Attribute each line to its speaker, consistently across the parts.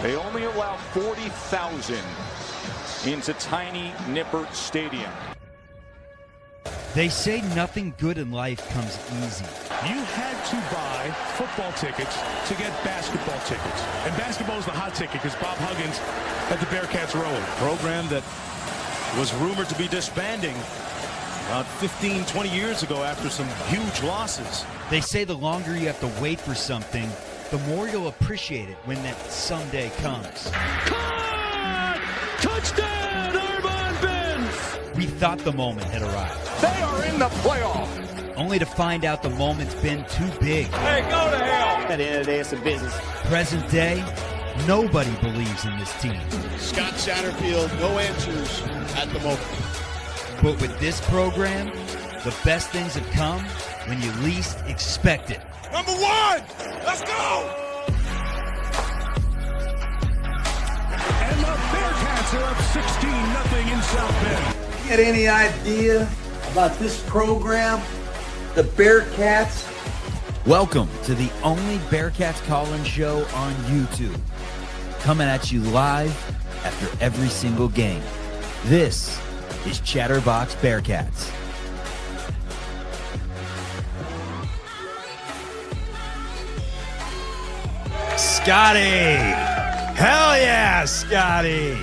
Speaker 1: They only allow 40,000 into tiny Nippert Stadium.
Speaker 2: They say nothing good in life comes easy.
Speaker 3: You had to buy football tickets to get basketball tickets. And basketball is the hot ticket because Bob Huggins at the Bearcats Road.
Speaker 4: Program that was rumored to be disbanding about 15, 20 years ago after some huge losses.
Speaker 2: They say the longer you have to wait for something, the more you'll appreciate it when that someday comes.
Speaker 3: Caught! Touchdown, Armand Benz!
Speaker 2: We thought the moment had arrived.
Speaker 1: They are in the playoff.
Speaker 2: Only to find out the moment's been too big.
Speaker 1: Hey, go to hell.
Speaker 5: At the end of the day, it's a business.
Speaker 2: Present day, nobody believes in this team.
Speaker 6: Scott Satterfield, no answers at the moment.
Speaker 2: But with this program, the best things have come when you least expect it.
Speaker 6: Number one, let's go!
Speaker 3: And the Bearcats are up 16-0 in South Bend.
Speaker 7: Get any idea about this program? The Bearcats?
Speaker 2: Welcome to the only Bearcats call-in show on YouTube. Coming at you live after every single game. This is Chatterbox Bearcats. Scotty! Hell yeah, Scotty!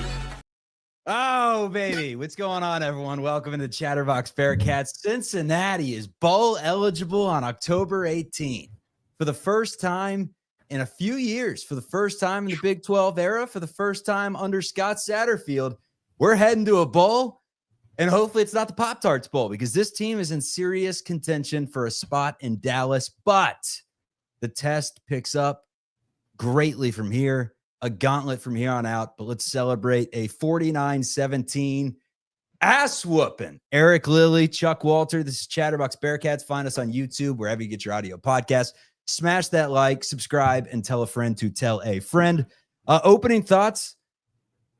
Speaker 2: Oh, baby. What's going on, everyone? Welcome to Chatterbox Bearcats. Cincinnati is bowl eligible on October 18th. For the first time in a few years, for the first time in the Big 12 era, for the first time under Scott Satterfield, we're heading to a bowl, and hopefully it's not the Pop-Tarts Bowl because this team is in serious contention for a spot in Dallas, but the test picks up greatly from here. A gauntlet from here on out, but let's celebrate a 49-17 ass whooping. Eric Lilly, Chuck Walter. This is Chatterbox Bearcats. Find us on YouTube, wherever you get your audio podcast. Smash that like, subscribe, and tell a friend to tell a friend. Opening thoughts.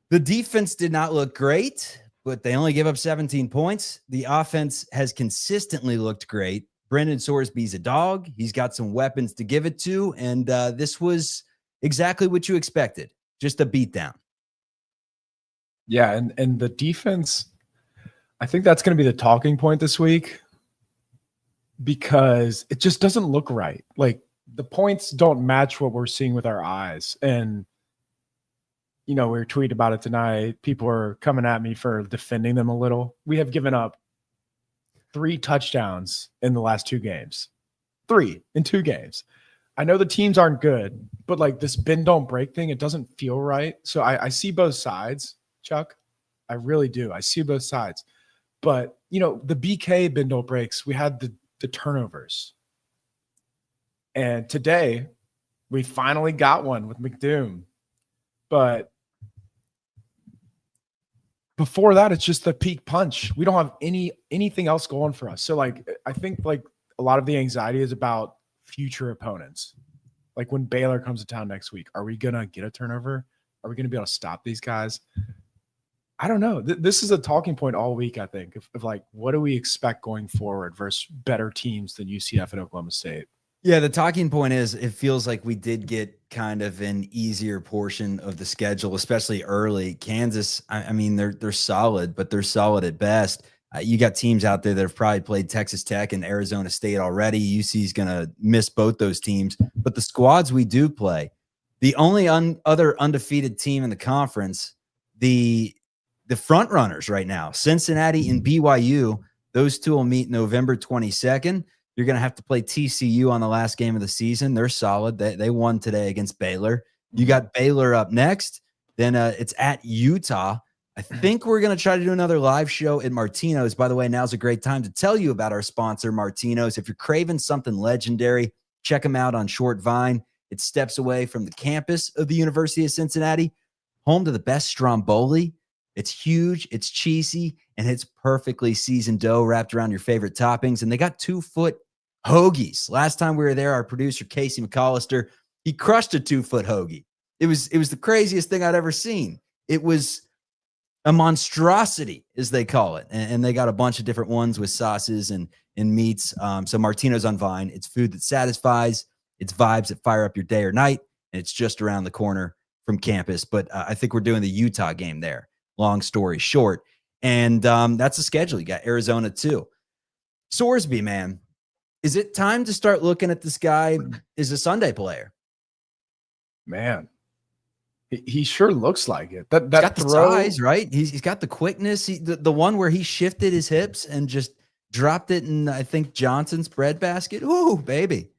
Speaker 2: The defense did not look great, but they only give up 17 points. The offense has consistently looked great. Brendan Sorsby's a dog. He's got some weapons to give it to, and this was exactly what you expected. Just a beatdown.
Speaker 8: Yeah, and the defense, I think that's going to be the talking point this week because it just doesn't look right. Like, the points don't match what we're seeing with our eyes. And, you know, we were tweeting about it tonight. People are coming at me for defending them a little. We have given up 3 touchdowns in the last 2 games. 3 in 2 games. I know the teams aren't good, but like this bend don't break thing, it doesn't feel right. So I see both sides, Chuck. I really do. I see both sides. But, you know, the BK bend don't breaks, we had the turnovers. And today we finally got one with McDoom. But before that, it's just the peak punch. We don't have anything else going for us. So like I think like a lot of the anxiety is about future opponents. Like when Baylor comes to town next week, are we gonna get a turnover? Are we gonna be able to stop these guys? I don't know. This is a talking point all week, I think, of like, what do we expect going forward versus better teams than UCF and Oklahoma State?
Speaker 2: Yeah, the talking point is it feels like we did get kind of an easier portion of the schedule, especially early. Kansas, I mean, they're solid, but they're solid at best. You got teams out there that have probably played Texas Tech and Arizona State already. UC is going to miss both those teams. But the squads we do play, the only other undefeated team in the conference, the front runners right now, Cincinnati and BYU, those two will meet November 22nd. You're going to have to play TCU on the last game of the season. They're solid. They won today against Baylor. You got Baylor up next. Then it's at Utah. I think we're going to try to do another live show at Martino's. By the way, now's a great time to tell you about our sponsor, Martino's. If you're craving something legendary, check them out on Short Vine. It's steps away from the campus of the University of Cincinnati, home to the best stromboli. It's huge, it's cheesy, and it's perfectly seasoned dough wrapped around your favorite toppings. And they got 2-foot hoagies. Last time we were there, our producer, Casey McAllister, he crushed a 2-foot hoagie. It was the craziest thing I'd ever seen. It was a monstrosity, as they call it. And they got a bunch of different ones with sauces and meats. So Martino's on Vine. It's food that satisfies. It's vibes that fire up your day or night. And it's just around the corner from campus, but I think we're doing the Utah game there. Long story short. And that's the schedule. You got Arizona too. Sorsby, man, is it time to start looking at this guy as a Sunday player?
Speaker 8: Man, he sure looks like it. That
Speaker 2: He's got
Speaker 8: throw,
Speaker 2: the size, right? He's got the quickness. The one where he shifted his hips and just dropped it in, I think, Johnson's breadbasket. Ooh, baby.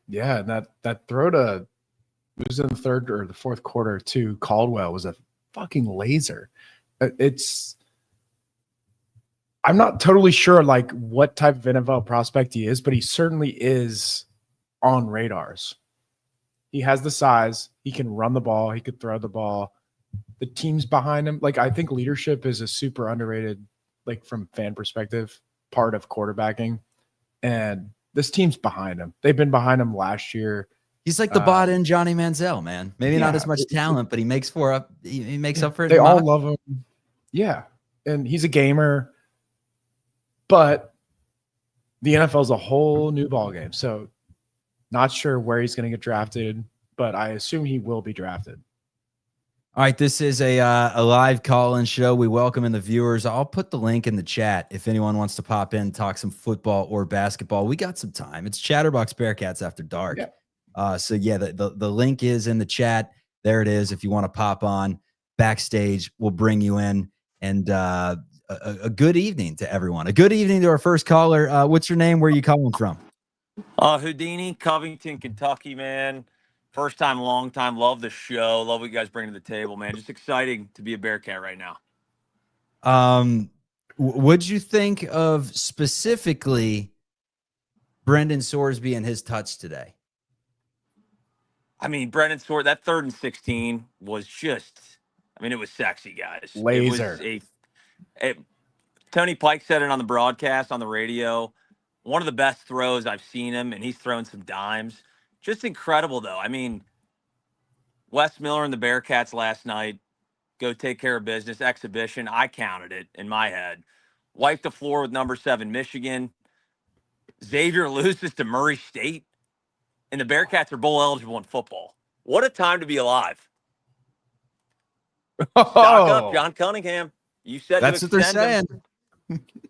Speaker 8: Yeah, and that throw to, it was in the third or the fourth quarter to Caldwell was a fucking laser. I'm not totally sure like what type of NFL prospect he is, but he certainly is on radars. He has the size. He can run the ball. He could throw the ball. The team's behind him. Like, I think leadership is a super underrated, like from fan perspective, part of quarterbacking. And this team's behind him. They've been behind him last year.
Speaker 2: He's like the bought in Johnny Manziel, man. Maybe not as much talent, but he makes up for it.
Speaker 8: They all love him. Yeah. And he's a gamer. But the NFL is a whole new ballgame. So not sure where he's going to get drafted, but I assume he will be drafted.
Speaker 2: All right, this is a live call-in show. We welcome in the viewers. I'll put the link in the chat if anyone wants to pop in, talk some football or basketball. We got some time. It's Chatterbox Bearcats After Dark. Yeah. So yeah, the link is in the chat. There it is. If you want to pop on backstage, we'll bring you in. And a good evening to everyone. A good evening to our first caller. What's your name? Where are you calling from?
Speaker 5: Houdini, Covington, Kentucky, man. First time, long time. Love the show. Love what you guys bring to the table, man. Just exciting to be a Bearcat right now.
Speaker 2: What'd you think of specifically Brendan Sorsby and his touch today?
Speaker 5: I mean, Brendan Sorsby, that 3rd and 16 was just, I mean, it was sexy, guys.
Speaker 8: Laser.
Speaker 5: It was Tony Pike said it on the broadcast, on the radio. One of the best throws I've seen him, and he's throwing some dimes. Just incredible, though. I mean, Wes Miller and the Bearcats last night, go take care of business, exhibition. I counted it in my head. Wiped the floor with number 7 Michigan. Xzavier loses to Murray State, and the Bearcats are bowl eligible in football. What a time to be alive. Stock up, John Cunningham. You said
Speaker 2: that's what they're saying.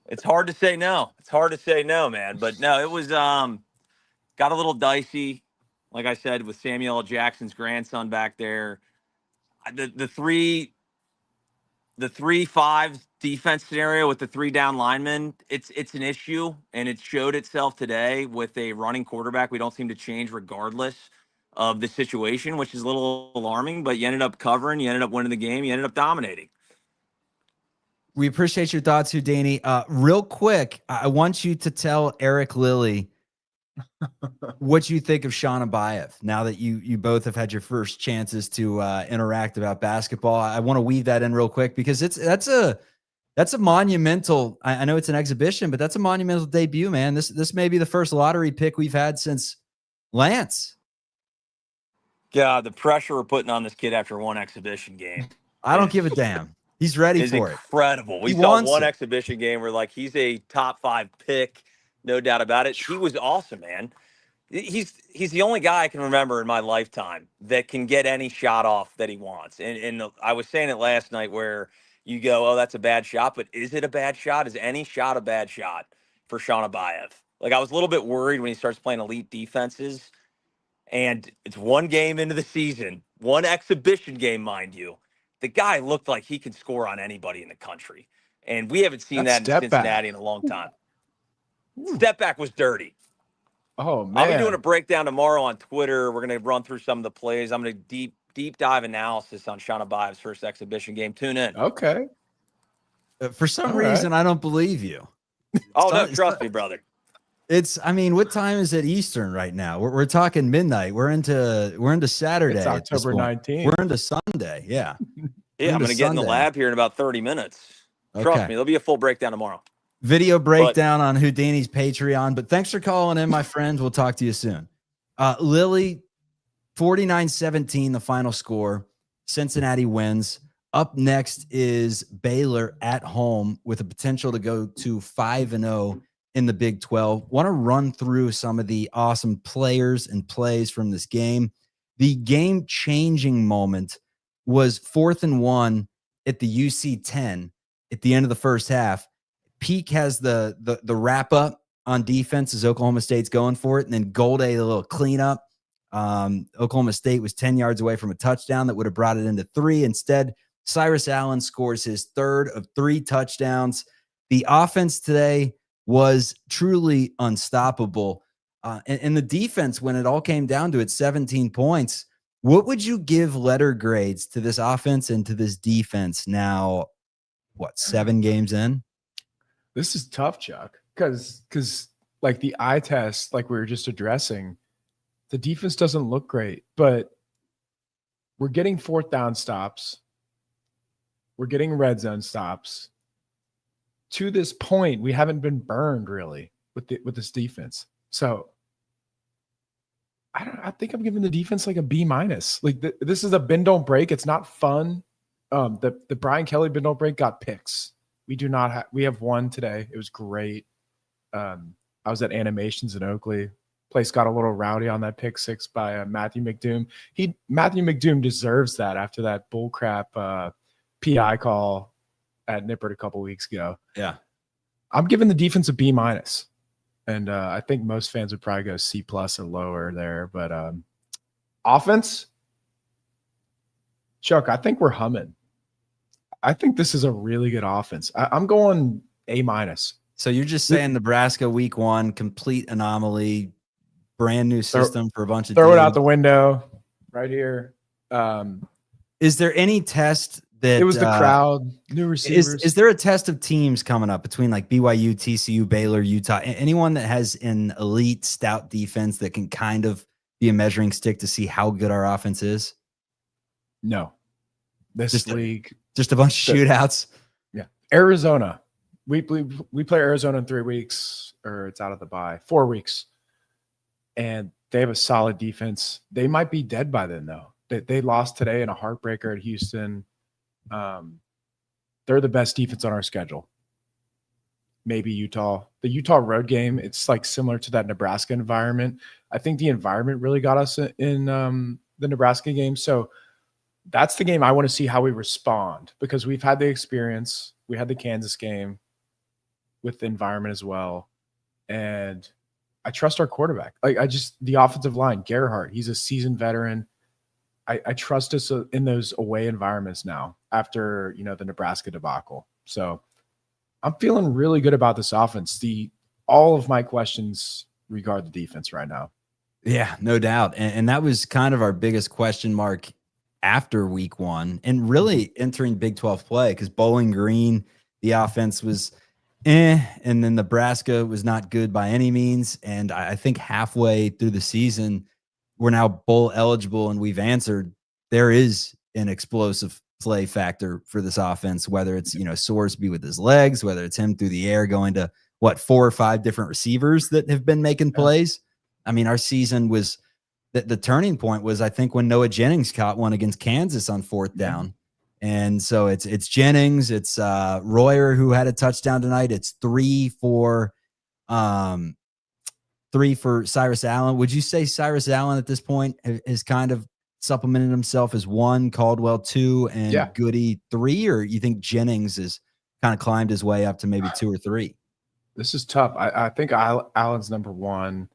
Speaker 5: It's hard to say no. It's hard to say no, man. But no, it was got a little dicey. Like I said, with Samuel L. Jackson's grandson back there, the 3-5 defense scenario with the 3 down linemen, it's an issue, and it showed itself today with a running quarterback. We don't seem to change regardless of the situation, which is a little alarming. But you ended up covering, you ended up winning the game, you ended up dominating.
Speaker 2: We appreciate your thoughts, Houdini. Real quick, I want you to tell Eric Lilly what you think of Sean Abayev now that you both have had your first chances to interact about basketball. I want to weave that in real quick because that's a monumental. I know it's an exhibition, but that's a monumental debut, man. This may be the first lottery pick we've had since Lance.
Speaker 5: God, the pressure we're putting on this kid after one exhibition game.
Speaker 2: I don't give a damn. He's ready for it.
Speaker 5: Incredible. We saw one exhibition game where like he's a top 5 pick. No doubt about it. He was awesome, man. He's the only guy I can remember in my lifetime that can get any shot off that he wants. And I was saying it last night where you go, oh, that's a bad shot. But is it a bad shot? Is any shot a bad shot for Sean Abayev? Like, I was a little bit worried when he starts playing elite defenses. And it's one game into the season, one exhibition game, mind you. The guy looked like he could score on anybody in the country. And we haven't seen that in Cincinnati in a long time. Step back was dirty.
Speaker 8: Oh, man.
Speaker 5: I'll be doing a breakdown tomorrow on Twitter. We're going to run through some of the plays. I'm going to deep dive analysis on Sean Abayev's first exhibition game. Tune in.
Speaker 8: Okay.
Speaker 2: For some reason, I don't believe you.
Speaker 5: Oh, no, trust me, brother.
Speaker 2: I mean, what time is it Eastern right now? We're talking midnight. We're into Saturday.
Speaker 8: It's October 19th.
Speaker 2: We're into Sunday. Yeah.
Speaker 5: Yeah, I'm going to get in the lab here in about 30 minutes. Trust me, there'll be a full breakdown tomorrow.
Speaker 2: Video breakdown on Houdini's Patreon. But thanks for calling in, my friends. We'll talk to you soon. Lily, 49-17, the final score. Cincinnati wins. Up next is Baylor at home with a potential to go to 5-0 in the Big 12. Want to run through some of the awesome players and plays from this game. The game-changing moment was 4th and 1 at the UC 10 at the end of the first half. Peak has the wrap-up on defense as Oklahoma State's going for it, and then Golday, the little cleanup. Oklahoma State was 10 yards away from a touchdown that would have brought it into 3. Instead, Cyrus Allen scores his 3rd of 3 touchdowns. The offense today was truly unstoppable. And the defense, when it all came down to it, 17 points. What would you give letter grades to this offense and to this defense now, 7 games in?
Speaker 8: This is tough, Chuck, because like the eye test, like we were just addressing, the defense doesn't look great, but we're getting 4th down stops. We're getting red zone stops. To this point, we haven't been burned really with this defense. So I think I'm giving the defense like a B-. Like this is a bend don't break. It's not fun. The Brian Kelly bend don't break got picks. We have one today. It was great. I was at Animations in Oakley. Place got a little rowdy on that pick 6 by Matthew McDoom. Matthew McDoom deserves that after that bullcrap PI call at Nippert a couple weeks ago.
Speaker 2: Yeah.
Speaker 8: I'm giving the defense a B-. And I think most fans would probably go C+ or lower there. But offense, Chuck, I think we're humming. I think this is a really good offense. I'm going A-.
Speaker 2: So you're just saying Nebraska week 1, complete anomaly, brand new system for a bunch of
Speaker 8: throw it out the window right here.
Speaker 2: Is there any test that
Speaker 8: it was the crowd, new receivers?
Speaker 2: Is there a test of teams coming up between like BYU, TCU, Baylor, Utah, anyone that has an elite stout defense that can kind of be a measuring stick to see how good our offense is?
Speaker 8: No. League.
Speaker 2: Just a bunch of shootouts.
Speaker 8: Yeah. Arizona. We play Arizona in 3 weeks, or it's out of the bye. 4 weeks. And they have a solid defense. They might be dead by then, though. They lost today in a heartbreaker at Houston. They're the best defense on our schedule. Maybe Utah. The Utah road game, it's like similar to that Nebraska environment. I think the environment really got us in the Nebraska game. So that's the game I want to see how we respond, because we've had the experience. We had the Kansas game with the environment as well. And I trust our quarterback. The offensive line, Gerhardt, he's a seasoned veteran. I trust us in those away environments now after, the Nebraska debacle. So I'm feeling really good about this offense. All of my questions regard the defense right now.
Speaker 2: Yeah, no doubt. And that was kind of our biggest question mark after week 1 and really entering Big 12 play, because Bowling Green, the offense was and then Nebraska was not good by any means. And I think halfway through the season, we're now bowl eligible, and we've answered there is an explosive play factor for this offense, whether it's, Sorsby with his legs, whether it's him through the air going to 4 or 5 different receivers that have been making plays. I mean, our season was the turning point was, I think, when Noah Jennings caught one against Kansas on 4th down. And so it's Jennings, it's Royer, who had a touchdown tonight. It's 3 for Cyrus Allen. Would you say Cyrus Allen at this point has kind of supplemented himself as 1, Caldwell 2, and Goody 3, or you think Jennings has kind of climbed his way up to maybe 2 or 3?
Speaker 8: This is tough. I think Allen's number 1.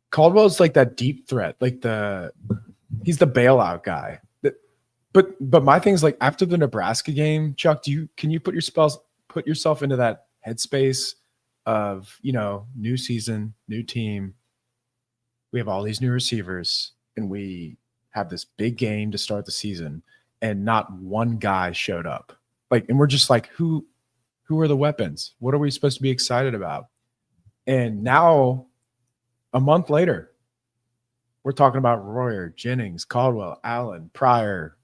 Speaker 8: Caldwell's like that deep threat, he's the bailout guy. But my thing is, like, after the Nebraska game, Chuck, can you put yourself into that headspace of, new season, new team. We have all these new receivers, and we have this big game to start the season, and not one guy showed up. And we're just like, who are the weapons? What are we supposed to be excited about? And now, a month later, we're talking about Royer, Jennings, Caldwell, Allen, Pryor.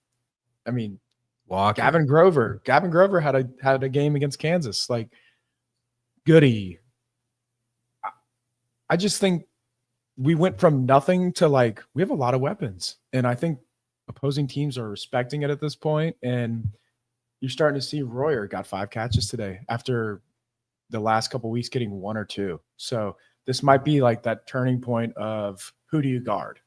Speaker 8: I mean,
Speaker 2: Walker.
Speaker 8: Gavin Grover. Gavin Grover had a game against Kansas. Goody. I just think we went from nothing to we have a lot of weapons. And I think opposing teams are respecting it at this point. And you're starting to see Royer got 5 catches today after the last couple of weeks getting 1 or 2. So this might be that turning point of who do you guard?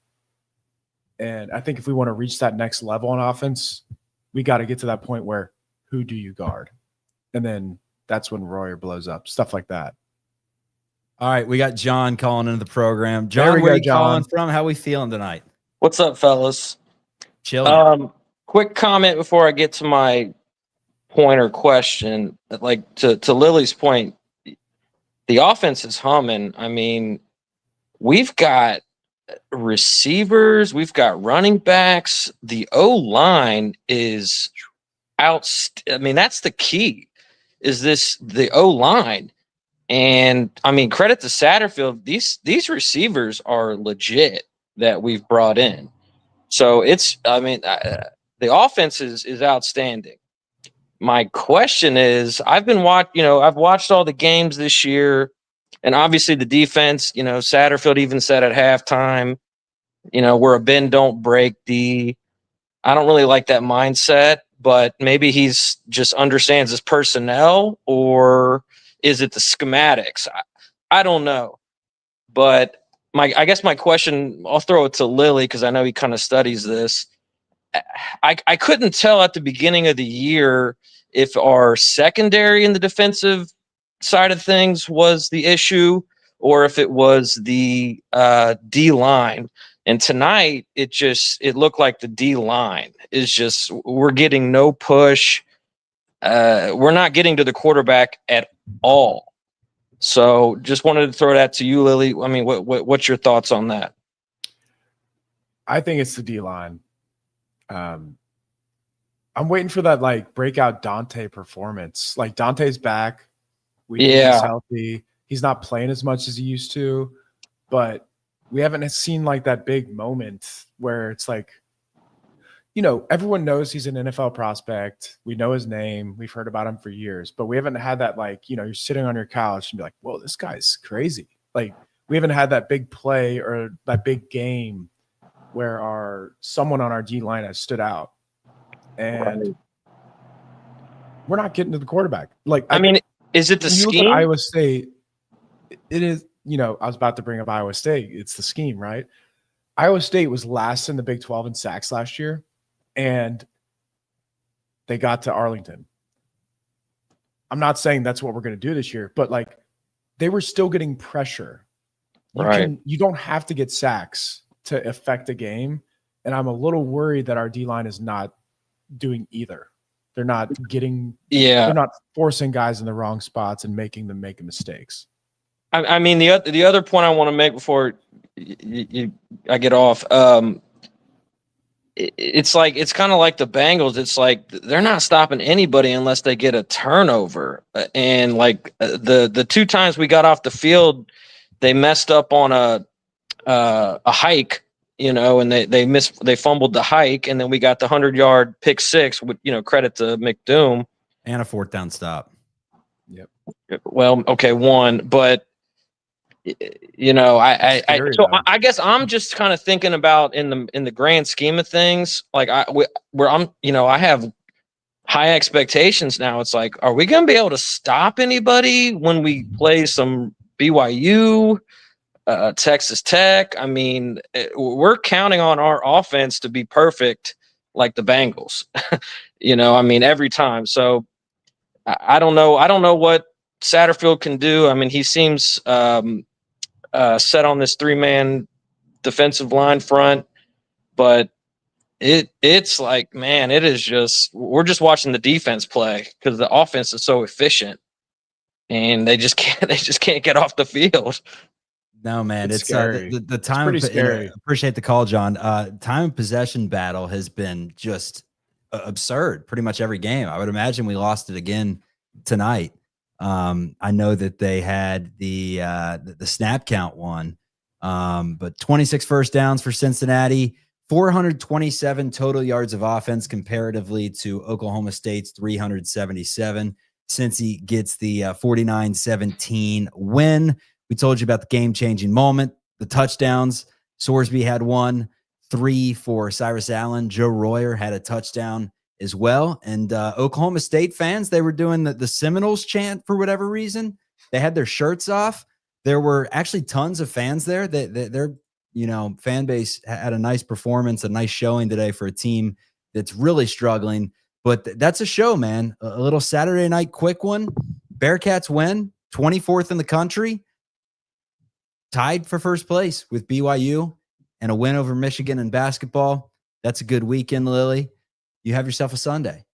Speaker 8: And I think if we want to reach that next level on offense, we got to get to that point where who do you guard? And then that's when Royer blows up, stuff like that.
Speaker 2: All right, we got John calling into the program. John, where are you calling from? How we feeling tonight?
Speaker 9: What's up, fellas?
Speaker 2: Chilling.
Speaker 9: Quick comment before I get to my point or question. Like to Lily's point, the offense is humming. I mean, we've got receivers, we've got running backs. The O-line is out. I mean, that's the key. Is the O-line? And I mean, credit to Satterfield. These receivers are legit that we've brought in. So it's, I mean, the offense is outstanding. My question is, I've watched all the games this year, and obviously the defense, Satterfield even said at halftime, we're a bend don't break D. I don't really like that mindset, but maybe he's just understands his personnel, or is it the schematics? I don't know. But I guess my question, I'll throw it to Lily because I know he kind of studies this. I couldn't tell at the beginning of the year if our secondary in the defensive side of things was the issue or if it was the D line. And tonight, it looked like the D line is just, we're getting no push. We're not getting to the quarterback at all. So just wanted to throw that to you, Lily. I mean, what's your thoughts on that?
Speaker 8: I think it's the D line. I'm waiting for that breakout Dante performance. Like Dante's back. He's healthy. He's not playing as much as he used to, but we haven't seen that big moment where it's everyone knows he's an NFL prospect. We know his name. We've heard about him for years, but we haven't had that, you're sitting on your couch and be like, whoa, this guy's crazy. We haven't had that big play or that big game where someone on our D line has stood out. And we're not getting to the quarterback.
Speaker 9: I mean, is it the scheme?
Speaker 8: Iowa State, it is, I was about to bring up Iowa State. It's the scheme, right? Iowa State was last in the Big 12 in sacks last year, and they got to Arlington. I'm not saying that's what we're going to do this year, but they were still getting pressure. You don't have to get sacks to affect a game. And I'm a little worried that our D-line is not doing either. They're not they're not forcing guys in the wrong spots and making them make mistakes.
Speaker 9: I mean, the other point I want to make before I get off, it's kind of like the Bengals. It's they're not stopping anybody unless they get a turnover. And the two times we got off the field, they messed up on a hike, and they fumbled the hike, and then we got the 100-yard pick six with credit to McDoom
Speaker 2: and a 4th down stop.
Speaker 8: Yep.
Speaker 9: Well, okay, one, but. I guess I'm just kind of thinking about in the grand scheme of things, I have high expectations now. It's are we going to be able to stop anybody when we play some BYU, Texas Tech? I mean, we're counting on our offense to be perfect, like the Bengals, every time. So I don't know what Satterfield can do. I mean, he seems set on this 3-man defensive line front, but it's man, it is just, we're just watching the defense play because the offense is so efficient and they just can't get off the field.
Speaker 2: No, man, it's
Speaker 8: scary.
Speaker 2: The time.
Speaker 8: It's pretty scary.
Speaker 2: Appreciate the call, John. Time of possession battle has been just absurd. Pretty much every game. I would imagine we lost it again tonight. I know that they had the snap count one, but 26 first downs for Cincinnati, 427 total yards of offense comparatively to Oklahoma State's 377. Cincy gets the 49-17 win. We told you about the game-changing moment, the touchdowns. Sorsby had 1, 3 for Cyrus Allen. Joe Royer had a touchdown as well. And Oklahoma State fans, they were doing the Seminoles chant for whatever reason. They had their shirts off. There were actually tons of fans there. They're fan base had a nice performance, a nice showing today for a team that's really struggling. But that's a show, man. A little Saturday night quick one. Bearcats win, 24th in the country, tied for first place with BYU, and a win over Michigan in basketball. That's a good weekend, Lily. You have yourself a Sunday.